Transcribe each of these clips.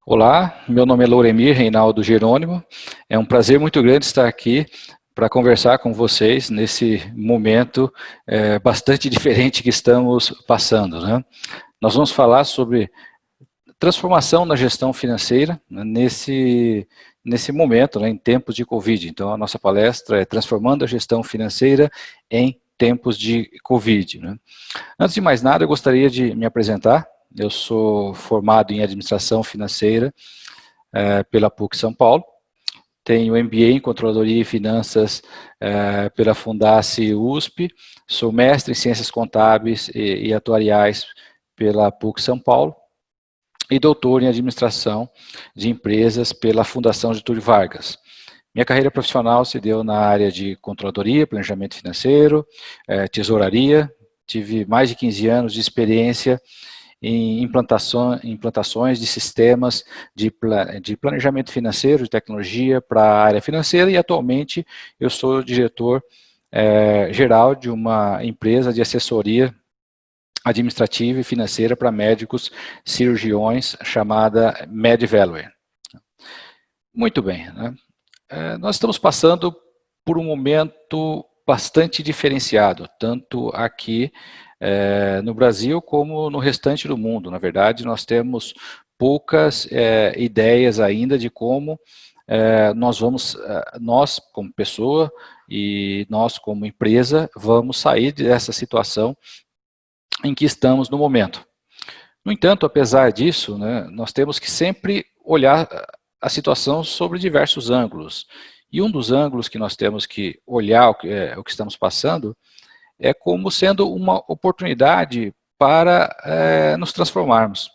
Olá, meu nome é Louremir Reinaldo Jerônimo. É um prazer muito grande estar aqui para conversar com vocês nesse momento bastante diferente que estamos passando, né? Nós vamos falar sobre transformação na gestão financeira, né, nesse momento, né, em tempos de Covid. Então, a nossa palestra é Transformando a Gestão Financeira em Tempos de Covid, né? Antes de mais nada, eu gostaria de me apresentar. Eu sou formado em Administração Financeira pela PUC São Paulo. Tenho MBA em Controladoria e Finanças pela Fundaci USP. Sou mestre em Ciências Contábeis e Atuariais pela PUC São Paulo. E doutor em Administração de Empresas pela Fundação Getúlio Vargas. Minha carreira profissional se deu na área de controladoria, planejamento financeiro, tesouraria. Tive mais de 15 anos de experiência em implantações de sistemas de planejamento financeiro, de tecnologia para a área financeira, e atualmente eu sou diretor geral de uma empresa de assessoria administrativa e financeira para médicos cirurgiões chamada MedValue. Muito bem, né? Nós estamos passando por um momento bastante diferenciado, tanto aqui no Brasil como no restante do mundo. Na verdade, nós temos poucas ideias ainda de como nós como pessoa e nós como empresa, vamos sair dessa situação em que estamos no momento. No entanto, apesar disso, né, nós temos que sempre olhar a situação sobre diversos ângulos. E um dos ângulos que nós temos que olhar o que estamos passando é como sendo uma oportunidade para nos transformarmos.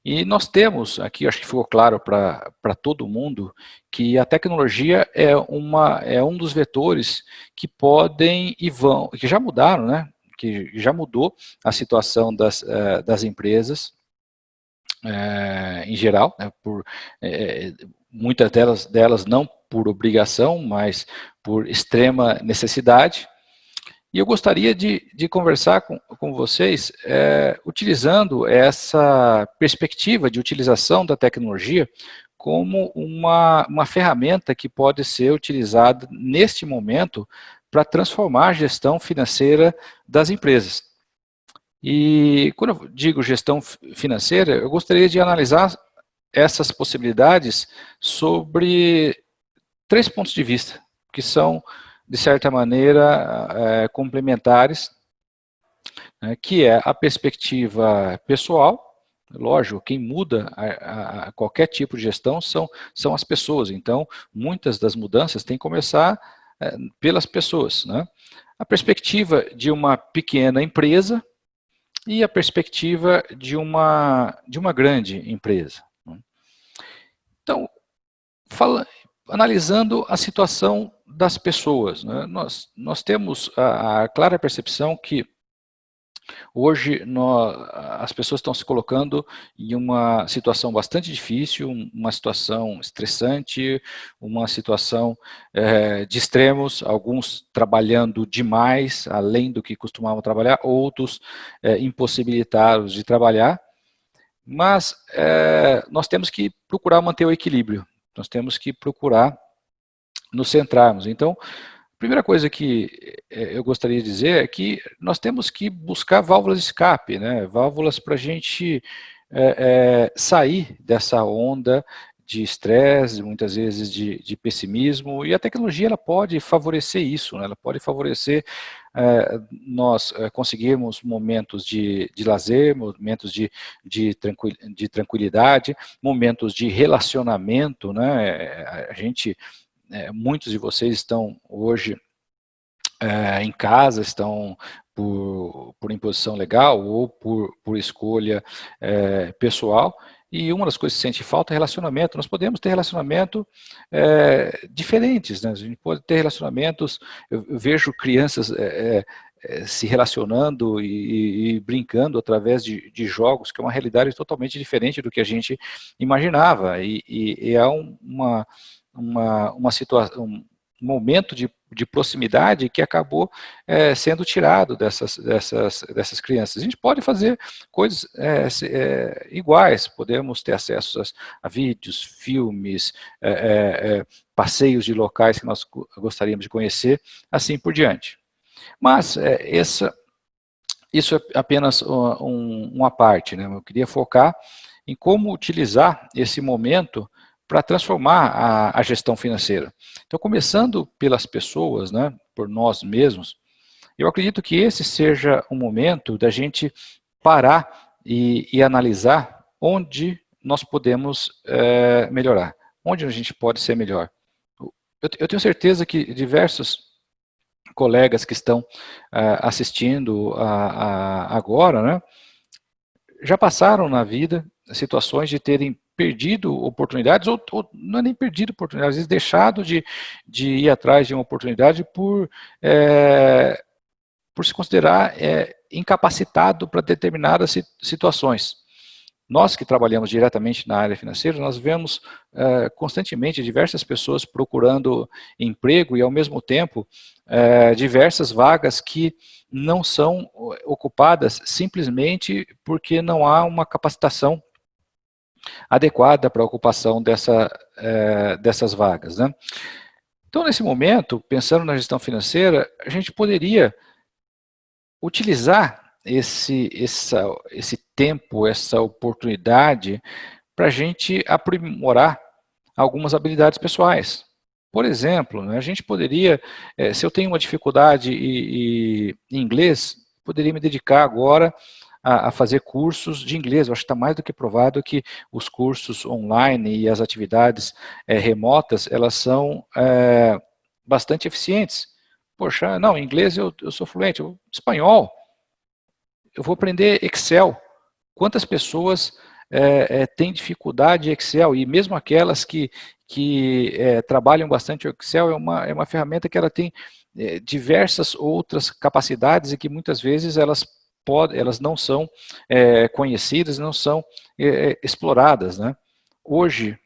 E nós temos, aqui acho que ficou claro para todo mundo, que a tecnologia é um dos vetores que podem e vão, que já mudaram, né? Que já mudou a situação das empresas em geral, né? Muitas delas não por obrigação, mas por extrema necessidade. E eu gostaria de conversar com vocês utilizando essa perspectiva de utilização da tecnologia como uma ferramenta que pode ser utilizada neste momento para transformar a gestão financeira das empresas. E quando eu digo gestão financeira, eu gostaria de analisar essas possibilidades sobre 3 pontos de vista, que são, de certa maneira, complementares, né, que é a perspectiva pessoal. Lógico, quem muda a qualquer tipo de gestão são as pessoas, então muitas das mudanças têm que começar pelas pessoas, né? A perspectiva de uma pequena empresa e a perspectiva de uma grande empresa. Então, analisando a situação das pessoas, né, nós temos a clara percepção que hoje as pessoas estão se colocando em uma situação bastante difícil, uma situação estressante, uma situação de extremos, alguns trabalhando demais, além do que costumavam trabalhar, outros impossibilitados de trabalhar, mas nós temos que procurar manter o equilíbrio, nós temos que procurar nos centrarmos. Então, a primeira coisa que eu gostaria de dizer é que nós temos que buscar válvulas de escape, né? Válvulas para a gente sair dessa onda de estresse, muitas vezes de pessimismo, e a tecnologia ela pode favorecer isso, né? Ela pode favorecer nós conseguirmos momentos de lazer, momentos de tranquilidade, momentos de relacionamento, né? A gente muitos de vocês estão hoje em casa, estão por imposição legal ou por escolha pessoal, e uma das coisas que sente falta é relacionamento. Nós podemos ter relacionamento diferentes, né? A gente pode ter relacionamentos, eu vejo crianças se relacionando e brincando através de jogos, que é uma realidade totalmente diferente do que a gente imaginava, e é uma situação, momento de proximidade que acabou sendo tirado dessas crianças. A gente pode fazer coisas iguais, podemos ter acesso a vídeos, filmes, passeios de locais que nós gostaríamos de conhecer, assim por diante. Mas isso é apenas uma parte, né? Eu queria focar em como utilizar esse momento para transformar a gestão financeira. Então, começando pelas pessoas, né, por nós mesmos, eu acredito que esse seja um momento da gente parar e analisar onde nós podemos melhorar, onde a gente pode ser melhor. Eu tenho certeza que diversos colegas que estão assistindo agora, né, já passaram na vida situações de terem perdido oportunidades, ou não é nem perdido oportunidades, às vezes deixado de ir atrás de uma oportunidade por se considerar incapacitado para determinadas situações. Nós que trabalhamos diretamente na área financeira, nós vemos constantemente diversas pessoas procurando emprego e, ao mesmo tempo, diversas vagas que não são ocupadas simplesmente porque não há uma capacitação adequada para a ocupação dessas vagas, né? Então, nesse momento, pensando na gestão financeira, a gente poderia utilizar esse tempo, essa oportunidade para a gente aprimorar algumas habilidades pessoais. Por exemplo, né, a gente poderia, se eu tenho uma dificuldade em inglês, poderia me dedicar agora a fazer cursos de inglês. Eu acho que está mais do que provado que os cursos online e as atividades remotas, elas são bastante eficientes. Poxa, não, em inglês eu sou fluente, espanhol, eu vou aprender Excel. Quantas pessoas têm dificuldade em Excel? E mesmo aquelas que trabalham bastante o Excel, é uma ferramenta que ela tem diversas outras capacidades e que muitas vezes elas não são conhecidas, não são exploradas, né? Hoje,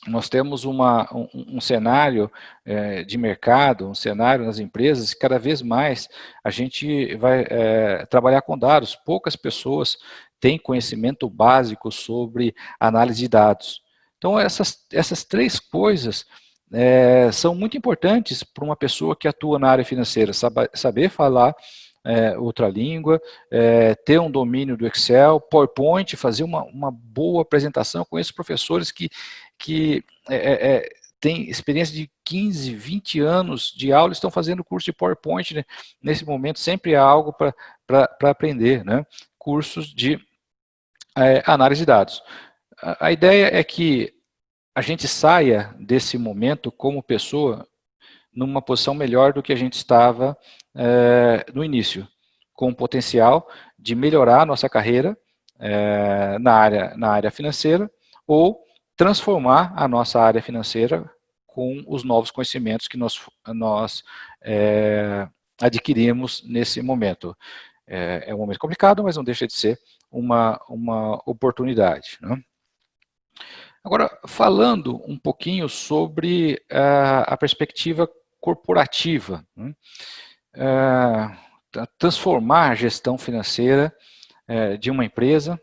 nós temos um cenário de mercado, um cenário nas empresas, que cada vez mais a gente vai trabalhar com dados. Poucas pessoas têm conhecimento básico sobre análise de dados. Então, essas três coisas são muito importantes para uma pessoa que atua na área financeira, saber falar outra língua, ter um domínio do Excel, PowerPoint, fazer uma boa apresentação. Conheço professores que têm experiência de 15, 20 anos de aula, estão fazendo curso de PowerPoint, né? Nesse momento sempre há algo para aprender, né? Cursos de análise de dados. A ideia é que a gente saia desse momento como pessoa numa posição melhor do que a gente estava no início, com o potencial de melhorar a nossa carreira na área financeira, ou transformar a nossa área financeira com os novos conhecimentos que nós adquirimos nesse momento. É um momento complicado, mas não deixa de ser uma oportunidade, né? Agora, falando um pouquinho sobre a perspectiva corporativa, né? Transformar a gestão financeira de uma empresa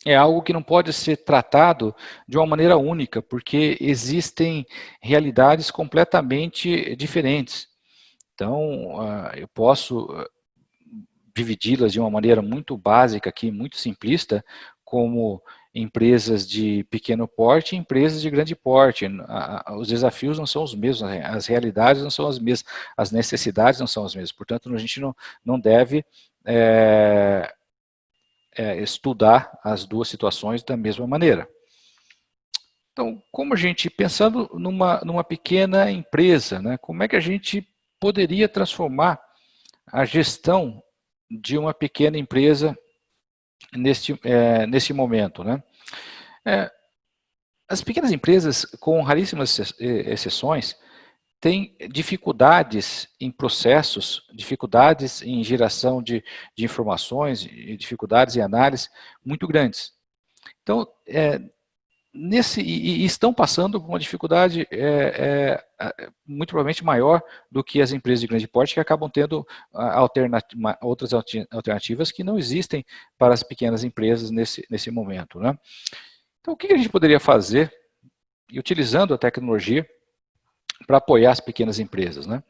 é algo que não pode ser tratado de uma maneira única, porque existem realidades completamente diferentes. Então, eu posso dividi-las de uma maneira muito básica aqui, muito simplista, como empresas de pequeno porte e empresas de grande porte. Os desafios não são os mesmos, as realidades não são as mesmas, as necessidades não são as mesmas. Portanto, a gente não deve estudar as duas situações da mesma maneira. Então, como a gente, pensando numa pequena empresa, né, como é que a gente poderia transformar a gestão de uma pequena empresa neste momento, né? As pequenas empresas, com raríssimas exceções, têm dificuldades em processos, dificuldades em geração de informações, dificuldades em análise muito grandes. Então, e estão passando por uma dificuldade muito provavelmente maior do que as empresas de grande porte, que acabam tendo outras alternativas que não existem para as pequenas empresas nesse momento, né? Então, o que a gente poderia fazer, e utilizando a tecnologia, para apoiar as pequenas empresas, né?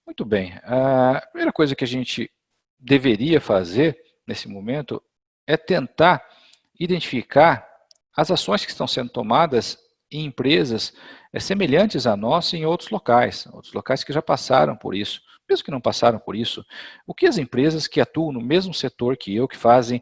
Muito bem, a primeira coisa que a gente deveria fazer nesse momento é tentar identificar as ações que estão sendo tomadas em empresas semelhantes a nós em outros locais que já passaram por isso, mesmo que não passaram por isso. O que as empresas que atuam no mesmo setor que eu, que fazem,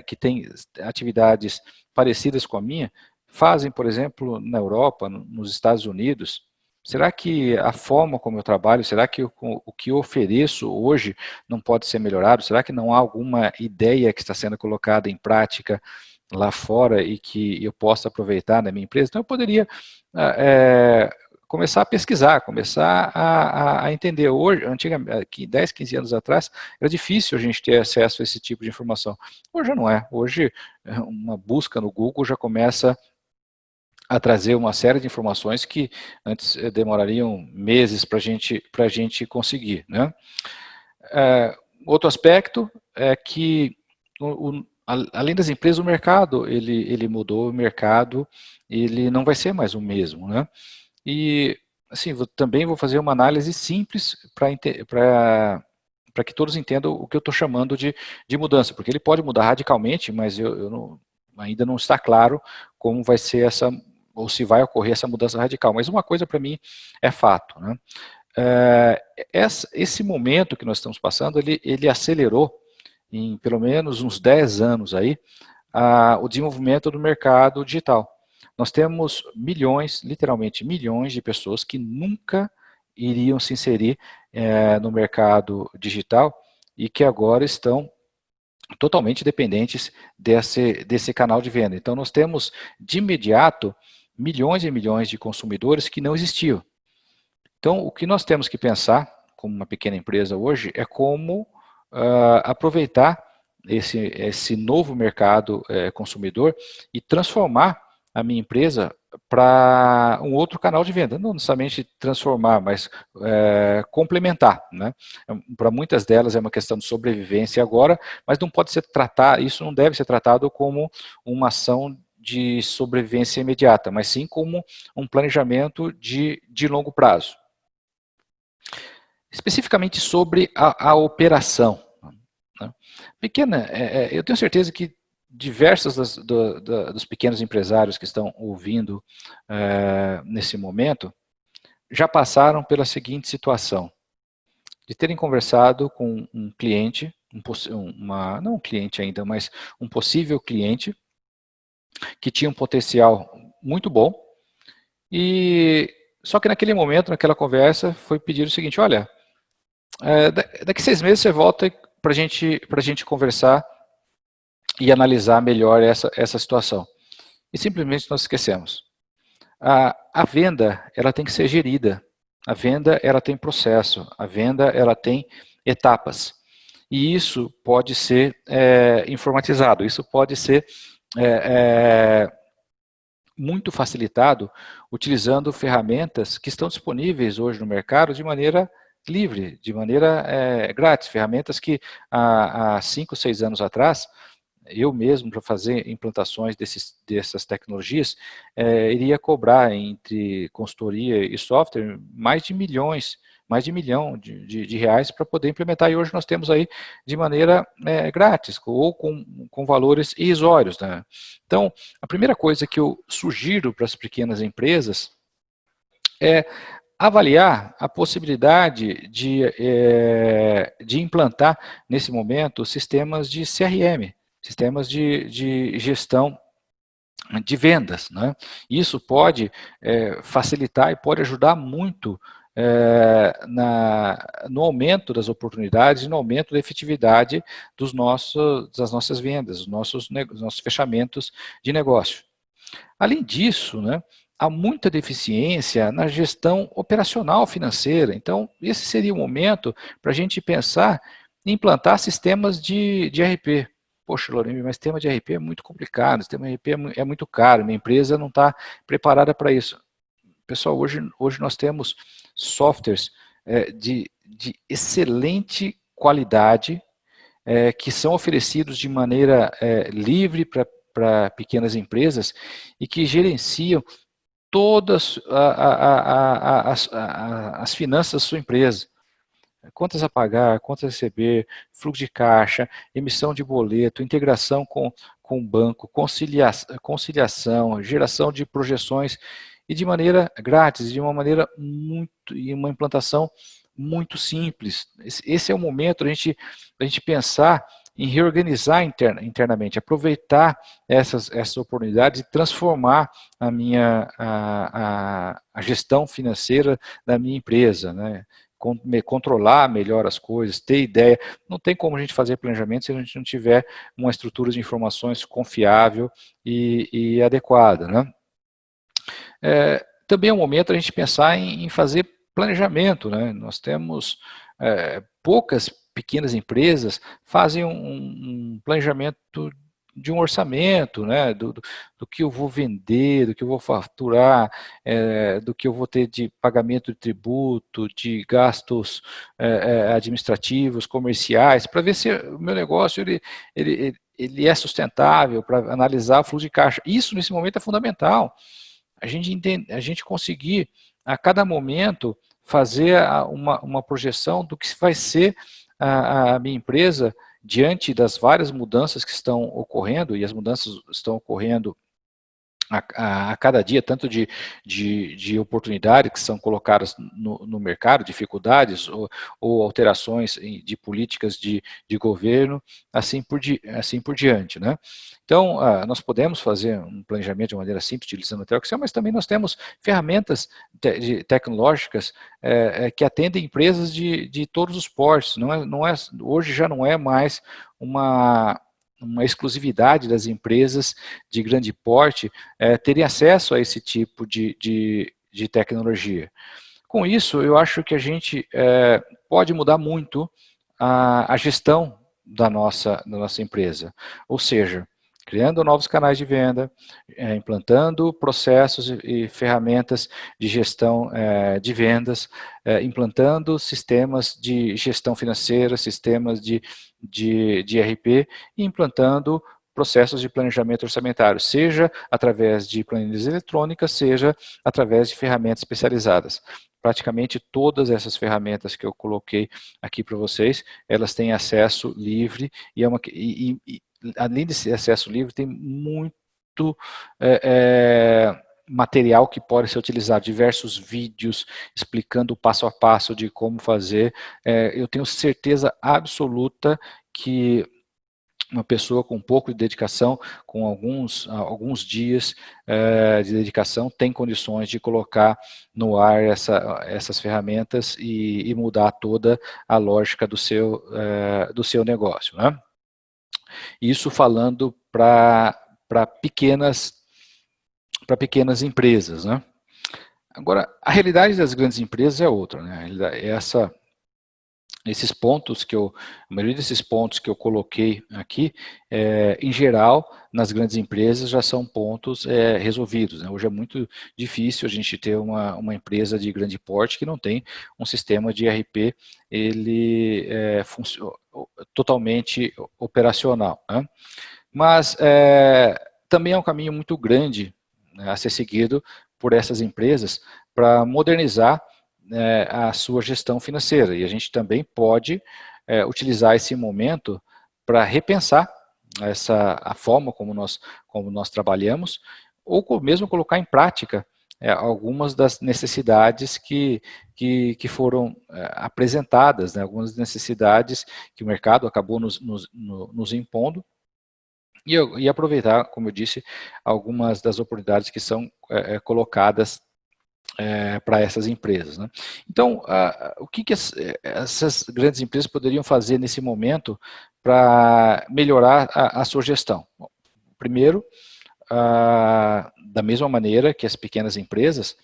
que têm atividades parecidas com a minha, fazem, por exemplo, na Europa, nos Estados Unidos? Será que a forma como eu trabalho, será que o que eu ofereço hoje não pode ser melhorado? Será que não há alguma ideia que está sendo colocada em prática lá fora e que eu possa aproveitar na minha empresa? Então eu poderia começar a pesquisar, começar a entender. Hoje, antigamente, 10, 15 anos atrás, era difícil a gente ter acesso a esse tipo de informação. Hoje já não é. Hoje, uma busca no Google já começa a trazer uma série de informações que antes demorariam meses para a gente conseguir, né? Outro aspecto é que, além das empresas, o mercado, ele mudou, o mercado, ele não vai ser mais o mesmo, né? E, assim, também vou fazer uma análise simples para que todos entendam o que eu estou chamando de mudança, porque ele pode mudar radicalmente, mas ainda não está claro como vai ser ou se vai ocorrer essa mudança radical. Mas uma coisa para mim é fato, né? Esse momento que nós estamos passando, ele acelerou em pelo menos uns 10 anos aí, o desenvolvimento do mercado digital. Nós temos milhões, literalmente milhões de pessoas que nunca iriam se inserir no mercado digital e que agora estão totalmente dependentes desse canal de venda. Então nós temos de imediato milhões e milhões de consumidores que não existiam. Então o que nós temos que pensar como uma pequena empresa hoje é como aproveitar esse novo mercado consumidor e transformar a minha empresa para um outro canal de venda, não necessariamente transformar, mas complementar, né? Para muitas delas é uma questão de sobrevivência agora, mas não pode ser tratado, isso não deve ser tratado como uma ação de sobrevivência imediata, mas sim como um planejamento de longo prazo. Especificamente sobre a operação, né? Eu tenho certeza que diversos dos pequenos empresários que estão ouvindo nesse momento já passaram pela seguinte situação, de terem conversado com um cliente, não um cliente ainda, mas um possível cliente, que tinha um potencial muito bom, só que naquele momento, naquela conversa, foi pedir o seguinte: olha, daqui 6 meses você volta para a gente conversar e analisar melhor essa situação. E simplesmente nós esquecemos. A venda, ela tem que ser gerida. A venda, ela tem processo. A venda, ela tem etapas. E isso pode ser informatizado. Isso pode ser muito facilitado utilizando ferramentas que estão disponíveis hoje no mercado de maneira livre, de maneira grátis. Ferramentas que há 5, 6 anos atrás, eu mesmo, para fazer implantações dessas tecnologias, iria cobrar entre consultoria e software mais de milhão de reais para poder implementar, e hoje nós temos aí de maneira grátis, ou com valores irrisórios, né? Então, a primeira coisa que eu sugiro para as pequenas empresas é avaliar a possibilidade de implantar, nesse momento, sistemas de CRM, sistemas de gestão de vendas, né? Isso pode facilitar e pode ajudar muito no aumento das oportunidades e no aumento da efetividade das nossas vendas, dos nossos fechamentos de negócio. Além disso, né, há muita deficiência na gestão operacional financeira. Então, esse seria o momento para a gente pensar em implantar sistemas de ERP. poxa, Lorena, mas tema de RP é muito complicado, esse tema de RP é muito caro, minha empresa não está preparada para isso. Pessoal, hoje nós temos softwares de excelente qualidade, que são oferecidos de maneira livre para pequenas empresas e que gerenciam todas as finanças da sua empresa. Contas a pagar, contas a receber, fluxo de caixa, emissão de boleto, integração com o banco, conciliação, geração de projeções e de maneira grátis, de uma maneira e uma implantação muito simples. Esse é o momento da gente pensar em reorganizar internamente, aproveitar essas oportunidades e transformar a gestão financeira da minha empresa, né? Controlar melhor as coisas, ter ideia. Não tem como a gente fazer planejamento se a gente não tiver uma estrutura de informações confiável e adequada, né? Também é um momento a gente pensar em fazer planejamento, né? Nós temos poucas pequenas empresas fazem um planejamento de um orçamento, né, do que eu vou vender, do que eu vou faturar, do que eu vou ter de pagamento de tributo, de gastos administrativos, comerciais, para ver se o meu negócio ele é sustentável, para analisar o fluxo de caixa. Isso, nesse momento, é fundamental. A gente conseguir, a cada momento, fazer uma projeção do que vai ser a minha empresa diante das várias mudanças que estão ocorrendo, e as mudanças estão ocorrendo a cada dia, tanto de oportunidades que são colocadas no mercado, dificuldades ou alterações de políticas de governo, assim por diante, né? Então, nós podemos fazer um planejamento de maneira simples, utilizando até o Excel, mas também nós temos ferramentas tecnológicas que atendem empresas de todos os portes. Hoje já não é mais uma exclusividade das empresas de grande porte terem acesso a esse tipo de tecnologia. Com isso, eu acho que a gente pode mudar muito a gestão da nossa empresa. Ou seja, criando novos canais de venda, implantando processos e ferramentas de gestão de vendas, implantando sistemas de gestão financeira, sistemas de RP, e implantando processos de planejamento orçamentário, seja através de planilhas eletrônicas, seja através de ferramentas especializadas. Praticamente todas essas ferramentas que eu coloquei aqui para vocês, elas têm acesso livre, além desse acesso livre, tem muito material que pode ser utilizado, diversos vídeos explicando o passo a passo de como fazer. Eu tenho certeza absoluta que uma pessoa com um pouco de dedicação, com alguns dias de dedicação, tem condições de colocar no ar essas ferramentas e mudar toda a lógica do seu negócio, né? Isso falando para pequenas empresas, né? Agora, a realidade das grandes empresas é outra, né? Esses pontos a maioria desses pontos que eu coloquei aqui, em geral, nas grandes empresas já são pontos resolvidos, né? Hoje é muito difícil a gente ter uma empresa de grande porte que não tem um sistema de ERP totalmente operacional, né? Mas também é um caminho muito grande, né, a ser seguido por essas empresas para modernizar a sua gestão financeira. E a gente também pode utilizar esse momento para repensar a forma como nós trabalhamos, ou mesmo colocar em prática algumas das necessidades que foram apresentadas, né, algumas necessidades que o mercado acabou nos impondo, e aproveitar, como eu disse, algumas das oportunidades que são colocadas para essas empresas, né? Então, o que essas grandes empresas poderiam fazer nesse momento para melhorar a sua gestão? Bom, primeiro, da mesma maneira que as pequenas empresas,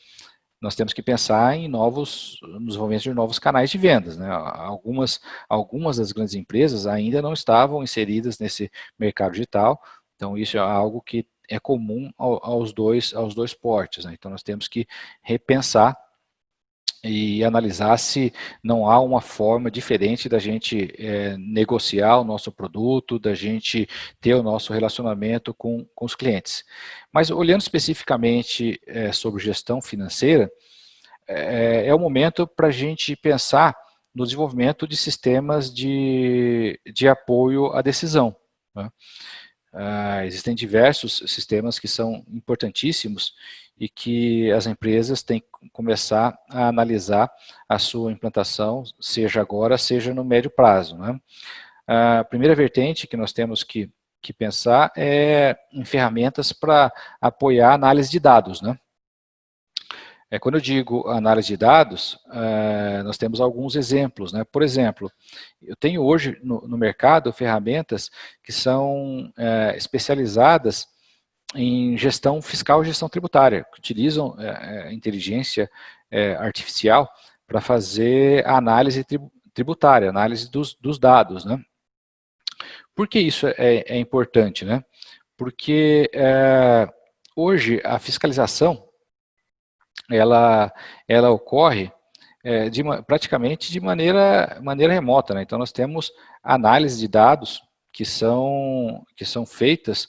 nós temos que pensar em nos desenvolvimentos de novos canais de vendas, né? Algumas das grandes empresas ainda não estavam inseridas nesse mercado digital, então isso é algo que é comum aos dois portes, né? Então nós temos que repensar e analisar se não há uma forma diferente da gente negociar o nosso produto, da gente ter o nosso relacionamento com os clientes. Mas olhando especificamente sobre gestão financeira, é o momento para a gente pensar no desenvolvimento de sistemas de apoio à decisão, né? Existem diversos sistemas que são importantíssimos e que as empresas têm que começar a analisar a sua implantação, seja agora, seja no médio prazo, né? A primeira vertente que nós temos que pensar é em ferramentas para apoiar a análise de dados, né? Quando eu digo análise de dados, nós temos alguns exemplos, né? Por exemplo, eu tenho hoje no mercado ferramentas que são especializadas em gestão fiscal e gestão tributária, que utilizam inteligência artificial para fazer a análise tributária, análise dos dados, né? Por que isso é importante, né? Porque hoje a fiscalização ela ocorre praticamente de maneira remota, né? Então nós temos análise de dados que são feitas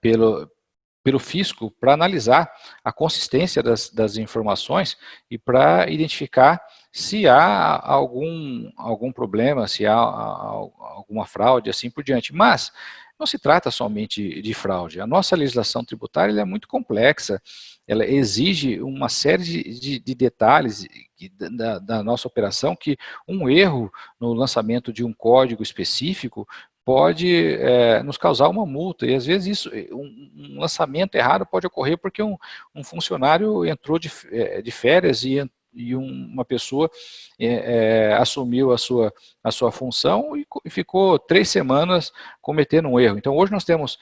pelo fisco para analisar a consistência das informações e para identificar se há algum problema, se há alguma fraude, assim por diante. Mas não se trata somente de fraude. A nossa legislação tributária é muito complexa, ela exige uma série de detalhes da nossa operação, que um erro no lançamento de um código específico pode nos causar uma multa, e às vezes um lançamento errado pode ocorrer porque um funcionário entrou de férias e uma pessoa assumiu a sua função e ficou 3 semanas cometendo um erro. Então hoje nós temos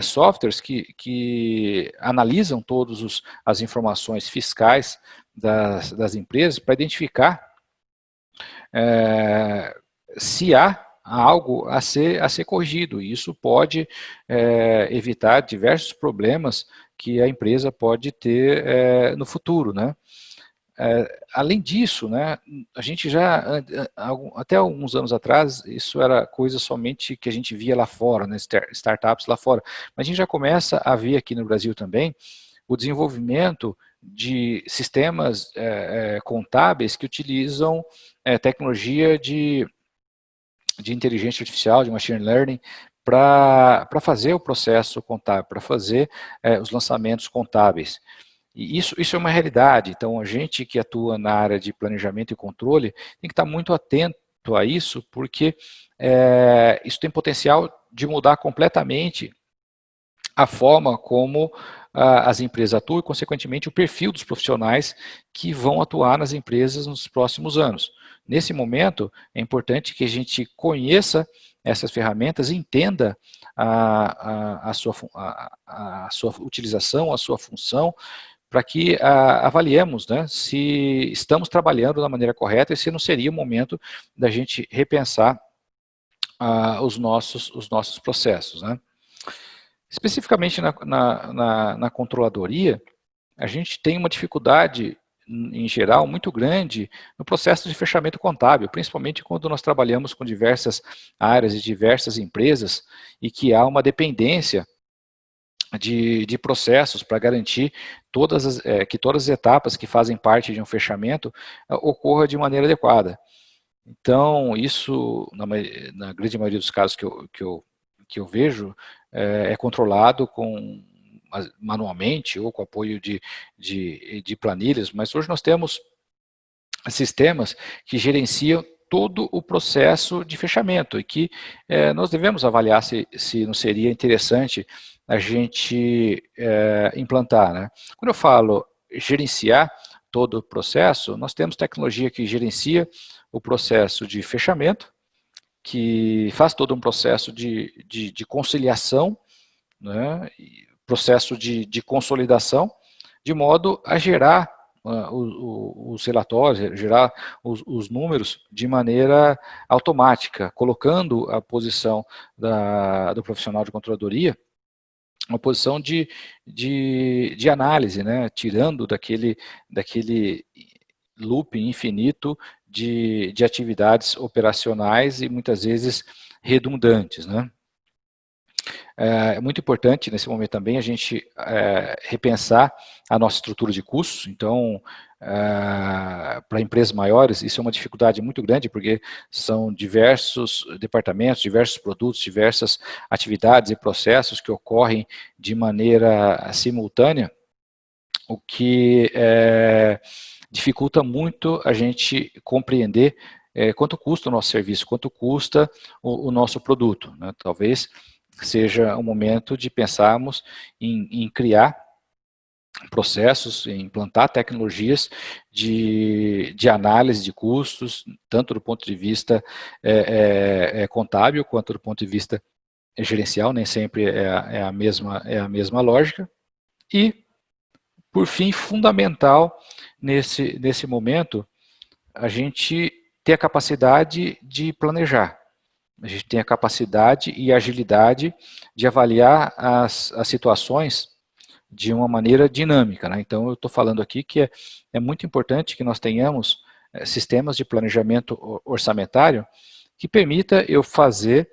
softwares que analisam todas as informações fiscais das empresas para identificar se há algo a ser corrigido. E isso pode evitar diversos problemas que a empresa pode ter no futuro, né? Além disso, né, a gente até alguns anos atrás, isso era coisa somente que a gente via lá fora, né, startups lá fora, mas a gente já começa a ver aqui no Brasil também o desenvolvimento de sistemas contábeis que utilizam tecnologia de inteligência artificial, de machine learning, para fazer o processo contábil, para fazer os lançamentos contábeis. E isso é uma realidade, então a gente que atua na área de planejamento e controle tem que estar muito atento a isso, porque isso tem potencial de mudar completamente a forma como as empresas atuam e, consequentemente, o perfil dos profissionais que vão atuar nas empresas nos próximos anos. Nesse momento, é importante que a gente conheça essas ferramentas, entenda a sua utilização, a sua função, para que avaliemos, né, se estamos trabalhando da maneira correta e se não seria o momento da gente repensar os nossos processos, né. Especificamente na controladoria, a gente tem uma dificuldade, em geral, muito grande no processo de fechamento contábil, principalmente quando nós trabalhamos com diversas áreas e diversas empresas e que há uma dependência de processos para garantir que todas as etapas que fazem parte de um fechamento ocorra de maneira adequada. Então, isso, na grande maioria dos casos que eu vejo, é controlado manualmente ou com apoio de planilhas, mas hoje nós temos sistemas que gerenciam todo o processo de fechamento e que nós devemos avaliar se não seria interessante a gente implantar, né? Quando eu falo gerenciar todo o processo, nós temos tecnologia que gerencia o processo de fechamento, que faz todo um processo de conciliação, né, processo de consolidação, de modo a gerar os relatórios, gerar os números de maneira automática, colocando a posição do profissional de controladoria uma posição de análise, né, tirando daquele loop infinito de atividades operacionais e muitas vezes redundantes, né. É muito importante nesse momento também a gente repensar a nossa estrutura de custos. Então, para empresas maiores, isso é uma dificuldade muito grande, porque são diversos departamentos, diversos produtos, diversas atividades e processos que ocorrem de maneira simultânea, o que dificulta muito a gente compreender quanto custa o nosso serviço, quanto custa o nosso produto, né? Talvez seja o momento de pensarmos em criar processos, em implantar tecnologias de análise de custos, tanto do ponto de vista contábil, quanto do ponto de vista gerencial, nem sempre é a mesma lógica. E, por fim, fundamental nesse momento, a gente ter a capacidade de planejar. A gente tem a capacidade e agilidade de avaliar as situações de uma maneira dinâmica, né? Então, eu estou falando aqui que é muito importante que nós tenhamos sistemas de planejamento orçamentário que permita eu fazer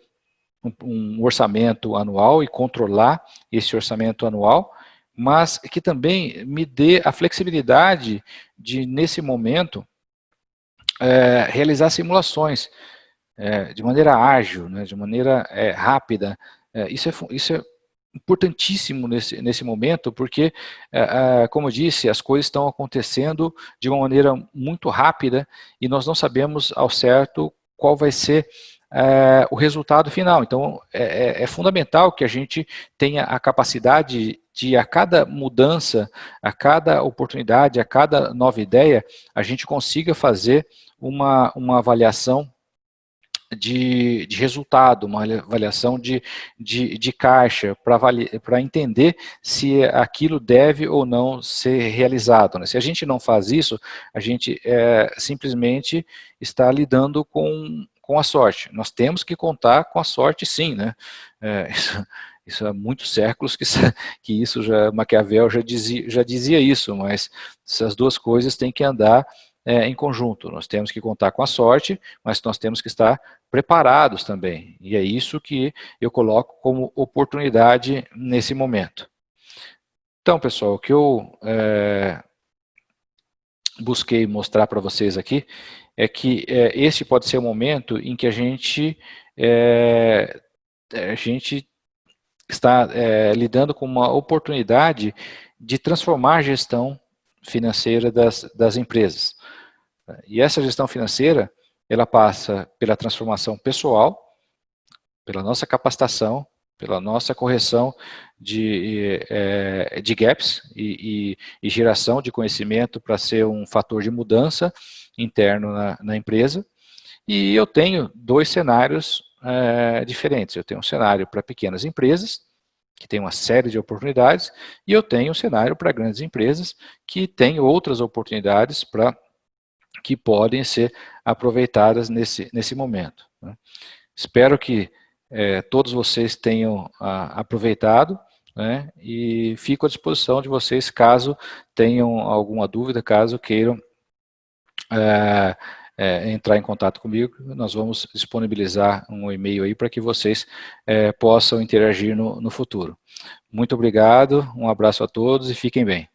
um orçamento anual e controlar esse orçamento anual, mas que também me dê a flexibilidade de, nesse momento, realizar simulações de maneira ágil, né, de maneira rápida. Isso é importantíssimo nesse momento, porque, como eu disse, as coisas estão acontecendo de uma maneira muito rápida e nós não sabemos ao certo qual vai ser o resultado final. Então, é fundamental que a gente tenha a capacidade de, a cada mudança, a cada oportunidade, a cada nova ideia, a gente consiga fazer uma avaliação de resultado, uma avaliação de caixa, para entender se aquilo deve ou não ser realizado, né? Se a gente não faz isso, a gente simplesmente está lidando com a sorte. Nós temos que contar com a sorte, sim, né? Isso há muitos séculos que isso Maquiavel já dizia isso, mas essas duas coisas têm que andar em conjunto. Nós temos que contar com a sorte, mas nós temos que estar preparados também. E é isso que eu coloco como oportunidade nesse momento. Então, pessoal, o que eu busquei mostrar para vocês aqui é que esse pode ser o momento em que a gente está lidando com uma oportunidade de transformar a gestão financeira das empresas. E essa gestão financeira, ela passa pela transformação pessoal, pela nossa capacitação, pela nossa correção de gaps e geração de conhecimento para ser um fator de mudança interno na empresa. E eu tenho dois cenários diferentes. Eu tenho um cenário para pequenas empresas, que tem uma série de oportunidades, e eu tenho um cenário para grandes empresas, que tem outras oportunidades que podem ser aproveitadas nesse momento, né? Espero que todos vocês tenham aproveitado, né, e fico à disposição de vocês caso tenham alguma dúvida, caso queiram entrar em contato comigo. Nós vamos disponibilizar um e-mail aí para que vocês possam interagir no futuro. Muito obrigado, um abraço a todos e fiquem bem.